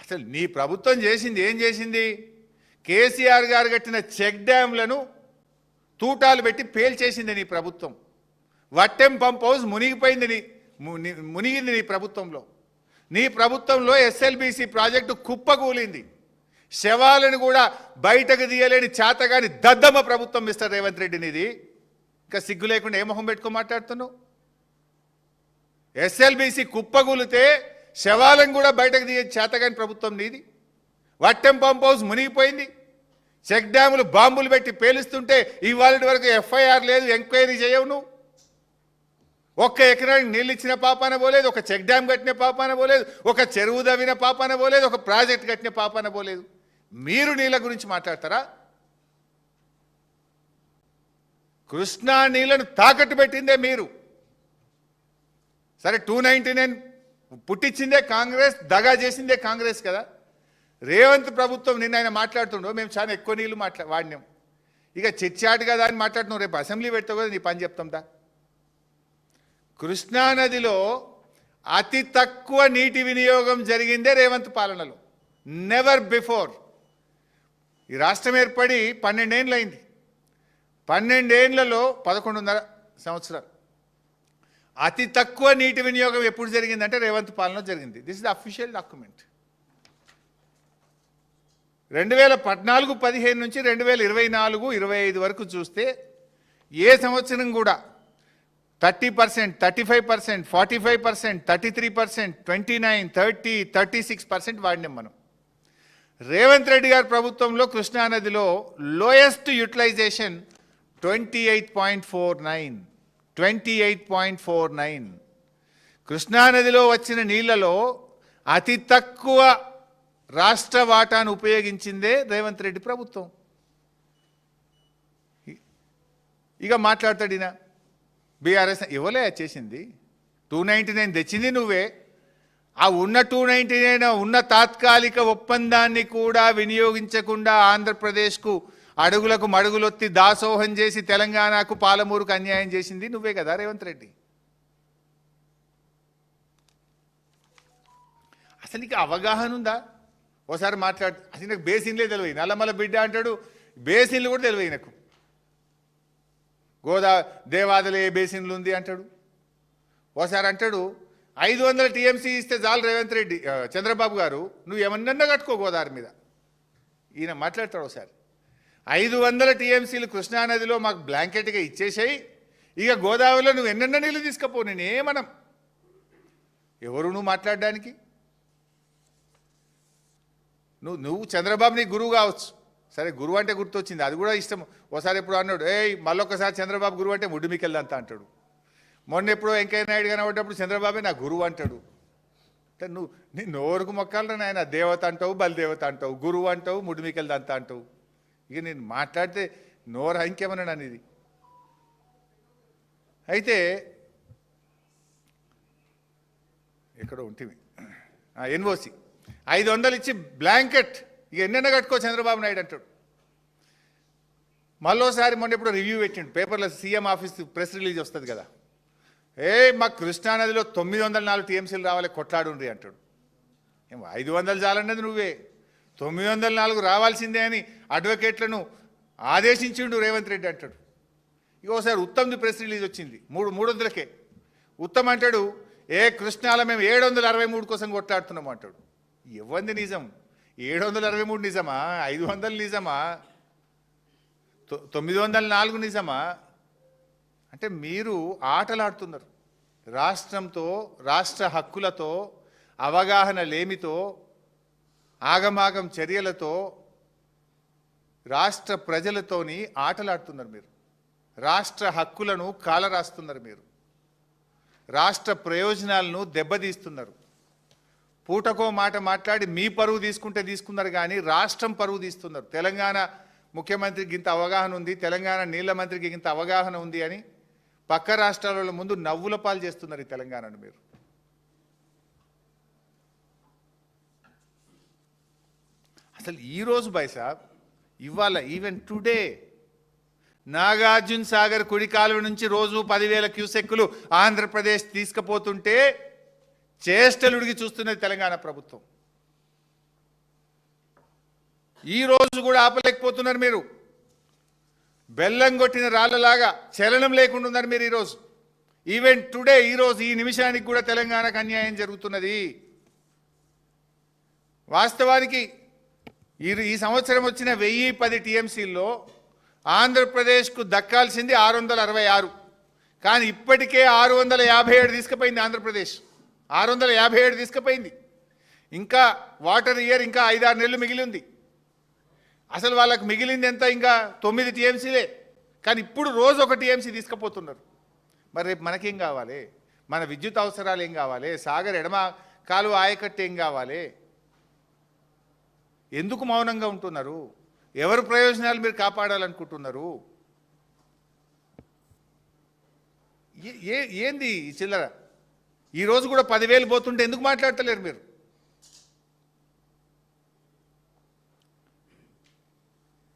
అసలు నీ ప్రభుత్వం చేసింది ఏం చేసింది? కేసీఆర్ గారు కట్టిన చెక్ డ్యాంలను తూటాలు పెట్టి పేల్చేసింది నీ ప్రభుత్వం. వట్టెం పంప్ హౌస్ మునిగిపోయింది, మునిగింది నీ ప్రభుత్వంలో. నీ ప్రభుత్వంలో ఎస్ఎల్బీసీ ప్రాజెక్టు కుప్పకూలింది. శవాలను కూడా బయటకు తీయలేని చేతగాని దద్దమ్మ ప్రభుత్వం మిస్టర్ రేవంత్ రెడ్డి నీది. ఇంకా సిగ్గు లేకుండా ఏ మొహం పెట్టుకో మాట్లాడుతున్నావు? ఎస్ఎల్బీసీ కుప్పకూలితే శవాలను కూడా బయటకు తీయ చేతగాని ప్రభుత్వం నీది. వట్టెం పంప్ హౌస్ మునిగిపోయింది. చెక్ డ్యాములు బాంబులు పెట్టి పేలుస్తుంటే ఇవాళ వరకు ఎఫ్ఐఆర్ లేదు, ఎంక్వైరీ చేయవు నువ్వు. ఒక్క ఎకరానికి నీళ్ళు ఇచ్చిన పాపాన పోలేదు, ఒక చెక్ డ్యామ్ కట్టిన పాపాన పోలేదు, ఒక చెరువు దవ్విన పాపాన పోలేదు, ఒక ప్రాజెక్ట్ కట్టిన పాపాన పోలేదు. మీరు నీళ్ళ గురించి మాట్లాడతారా? కృష్ణా నీళ్లను తాకట్టు పెట్టిందే మీరు. సరే 299 పుట్టించిందే కాంగ్రెస్, దగా చేసిందే కాంగ్రెస్ కదా. రేవంత్ ప్రభుత్వం నిన్న ఆయన మాట్లాడుతుండో మేము చాలా ఎక్కువ నీళ్ళు వాడినాం. ఇక చిట్చాటుగా దాన్ని మాట్లాడుతున్నాం. రేపు అసెంబ్లీ పెడతావు కదా, నీ పని చెప్తాందా? కృష్ణానదిలో అతి తక్కువ నీటి వినియోగం జరిగిందే రేవంత్ పాలనలో. Never before. ఈ రాష్ట్రం ఏర్పడి 12 ఏళ్ళు అయింది. 12 ఏళ్లలో 11.5 సంవత్సరాలు అతి తక్కువ నీటి వినియోగం ఎప్పుడు జరిగిందంటే రేవంత్ పాలనలో జరిగింది. This is the official document. 2014-15 నుంచి 2024-25 వరకు చూస్తే ఏ సంవత్సరం కూడా 30%, 35%, 45%, 33%, 29%, 30%, 36% వాడినాం మనం. రేవంత్ రెడ్డి గారి ప్రభుత్వంలో కృష్ణానదిలో లోయెస్ట్ యూటిలైజేషన్ 28.49. 28.49. కృష్ణానదిలో వచ్చిన నీళ్లలో అతి తక్కువ రాష్ట్ర వాటాను ఉపయోగించిందే రేవంత్ రెడ్డి ప్రభుత్వం. ఇక మాట్లాడతాడు ఈయన. బీఆర్ఎస్ ఇవ్వలే చేసింది, 299 తెచ్చింది నువ్వే. ఆ ఉన్న 299 ఉన్న తాత్కాలిక ఒప్పందాన్ని కూడా వినియోగించకుండా ఆంధ్రప్రదేశ్కు అడుగులకు మడుగులొత్తి దాసోహం చేసి తెలంగాణకు పాలమూరుకు అన్యాయం చేసింది నువ్వే కదా రేవంత్ రెడ్డి. అసలు నీకు అవగాహన ఉందా? ఓసారి మాట్లాడు. అసలు నాకు బేసిన్లే తెలివై, నల్లమల బిడ్డ అంటాడు, బేసిన్లు కూడా తెలివై నాకు. దేవాదలు ఏ బేసిన్లు ఉంది అంటాడు. ఓసారి అంటాడు 500 టీఎంసీ ఇస్తే చాలు రేవంత్ రెడ్డి, చంద్రబాబు గారు నువ్వు ఏమన్నా కట్టుకో గోదావరి మీద. ఈయన మాట్లాడతాడు ఒకసారి 500 టీఎంసీలు కృష్ణానదిలో మాకు బ్లాంకెట్గా ఇచ్చేసాయి, ఇక గోదావరిలో నువ్వు ఎన్నెన్న నీళ్ళు తీసుకపో, నేనేమనం. ఎవరు నువ్వు మాట్లాడడానికి? నువ్వు చంద్రబాబు నీ గురువు కావచ్చు. సరే గురువు అంటే గుర్తొచ్చింది, అది కూడా ఇష్టం. ఒకసారి ఎప్పుడు అన్నాడు, మళ్ళొక్కసారి చంద్రబాబు గురువు అంటే ముడ్డుమికెళ్ళంతా అంటాడు. మొన్న ఎప్పుడో వెంకయ్య నాయుడు కనబడ్డప్పుడు చంద్రబాబే నా గురువు అంటాడు. అంటే నువ్వు నీ నోరుకు మొక్కాలని ఆయన దేవత అంటావు, బలిదేవత అంటావు, గురువు అంటావు, ముడ్డుమికెళ్ళంతా అంటావు. ఇక నేను మాట్లాడితే నోరు ఇంకేమన్నాడు అనేది. అయితే ఎక్కడో ఉంటుంది ఎన్ఓసి 500 ఇచ్చి బ్లాంకెట్ ఇక ఎన్నెన్న కట్టుకో చంద్రబాబు నాయుడు అంటాడు. మళ్ళోసారి మొన్న ఎప్పుడు రివ్యూ పెట్టిండు పేపర్లో, సీఎం ఆఫీస్ ప్రెస్ రిలీజ్ వస్తుంది కదా, మా కృష్ణానదిలో 904 టీఎంసీలు రావాలి కొట్లాడుండ్రి అంటాడు. 500 చాలన్నది నువ్వే, 904 రావాల్సిందే అని అడ్వకేట్లను ఆదేశించిండు రేవంత్ రెడ్డి అంటాడు. ఇక ఒకసారి ఉత్తమ్ది ప్రెస్ రిలీజ్ వచ్చింది 300కే. ఉత్తమ్ అంటాడు కృష్ణాలో మేము 763 కోసం కొట్లాడుతున్నాం అంటాడు. ఇవ్వంది నిజం, 763 నిజమా? 500 నిజమా? 904 నిజమా? అంటే మీరు ఆటలాడుతున్నారు రాష్ట్రంతో, రాష్ట్ర హక్కులతో, అవగాహన లేమితో, ఆగమాగం చర్యలతో, రాష్ట్ర ప్రజలతోని ఆటలాడుతున్నారు మీరు. రాష్ట్ర హక్కులను కాలరాస్తున్నారు మీరు. రాష్ట్ర ప్రయోజనాలను దెబ్బతీస్తున్నారు. పూటకో మాట మాట్లాడి మీ పరువు తీసుకున్నారు కానీ రాష్ట్రం పరువు తీస్తున్నారు. తెలంగాణ ముఖ్యమంత్రికి ఇంత అవగాహన ఉంది, తెలంగాణ నీళ్ల మంత్రికి ఇంత అవగాహన ఉంది అని పక్క రాష్ట్రాల ముందు నవ్వుల పాలు చేస్తున్నారు ఈ తెలంగాణను మీరు. అసలు ఈరోజు బైసాబ్ ఇవాళ ఈవెన్ టుడే నాగార్జున సాగర్ కుడి కాలువ నుంచి రోజు 10,000 క్యూసెక్కులు ఆంధ్రప్రదేశ్ తీసుకుపోతుంటే చేష్టలుడికి చూస్తున్నది తెలంగాణ ప్రభుత్వం. ఈ రోజు కూడా ఆపలేకపోతున్నారు మీరు. బెల్లం కొట్టిన రాళ్ళలాగా చలనం లేకుండా ఉన్నారు మీరు ఈరోజు. ఈవెన్ టుడే ఈరోజు ఈ నిమిషానికి కూడా తెలంగాణకు అన్యాయం జరుగుతున్నది. వాస్తవానికి ఈ సంవత్సరం వచ్చిన 1010 టీఎంసీల్లో ఆంధ్రప్రదేశ్కు దక్కాల్సింది 666, కానీ ఇప్పటికే 657 తీసుకుపోయింది ఆంధ్రప్రదేశ్. 657 తీసుకుపోయింది. ఇంకా వాటర్ ఇయర్ ఇంకా 5-6 నెలలు మిగిలి ఉంది. అసలు వాళ్ళకు మిగిలింది ఎంత? ఇంకా 9 టీఎంసీలే. కానీ ఇప్పుడు రోజు ఒక టీఎంసీ తీసుకుపోతున్నారు. మరి రేపు మనకేం కావాలి? మన విద్యుత్ అవసరాలు ఏం కావాలి? సాగర్ ఎడమ కాలువ ఆయకట్టు ఏం కావాలి? ఎందుకు మౌనంగా ఉంటున్నారు? ఎవరి ప్రయోజనాలు మీరు కాపాడాలనుకుంటున్నారు? ఏంది ఈ చిల్లర? ఈరోజు కూడా 10,000 పోతుంటే ఎందుకు మాట్లాడతలేరు మీరు?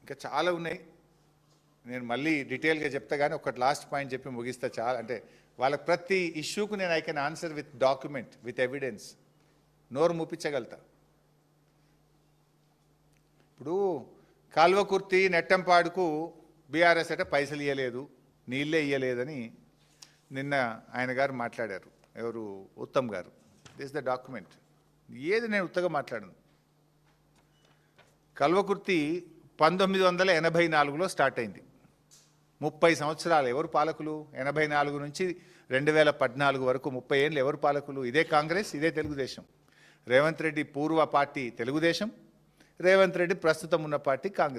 ఇంకా చాలా ఉన్నాయి, నేను మళ్ళీ డీటెయిల్గా చెప్తా, కానీ ఒకటి లాస్ట్ పాయింట్ చెప్పి ముగిస్తా. చాలా అంటే వాళ్ళ ప్రతి ఇష్యూకు నేను I can answer with document, with evidence, నోరు మూపించగలుగుతా. ఇప్పుడు కాల్వకుర్తి నెట్టంపాడుకు బీఆర్ఎస్ అంటే పైసలు ఇవ్వలేదు, నీళ్ళే ఇవ్వలేదని నిన్న ఆయన గారు మాట్లాడారు. ఎవరు? ఉత్తమ్ గారు. This the document. ఏది నేను ఉత్తగా మాట్లాడను. కల్వకుర్తి 1984లో స్టార్ట్ అయింది. 30 సంవత్సరాలు ఎవరు పాలకులు? 84 నుంచి 2014 వరకు 30 ఏళ్ళు ఎవరు పాలకులు? ఇదే కాంగ్రెస్, ఇదే తెలుగుదేశం. రేవంత్ రెడ్డి పూర్వ పార్టీ తెలుగుదేశం, రేవంత్ రెడ్డి ప్రస్తుతం ఉన్న పార్టీ కాంగ్రెస్.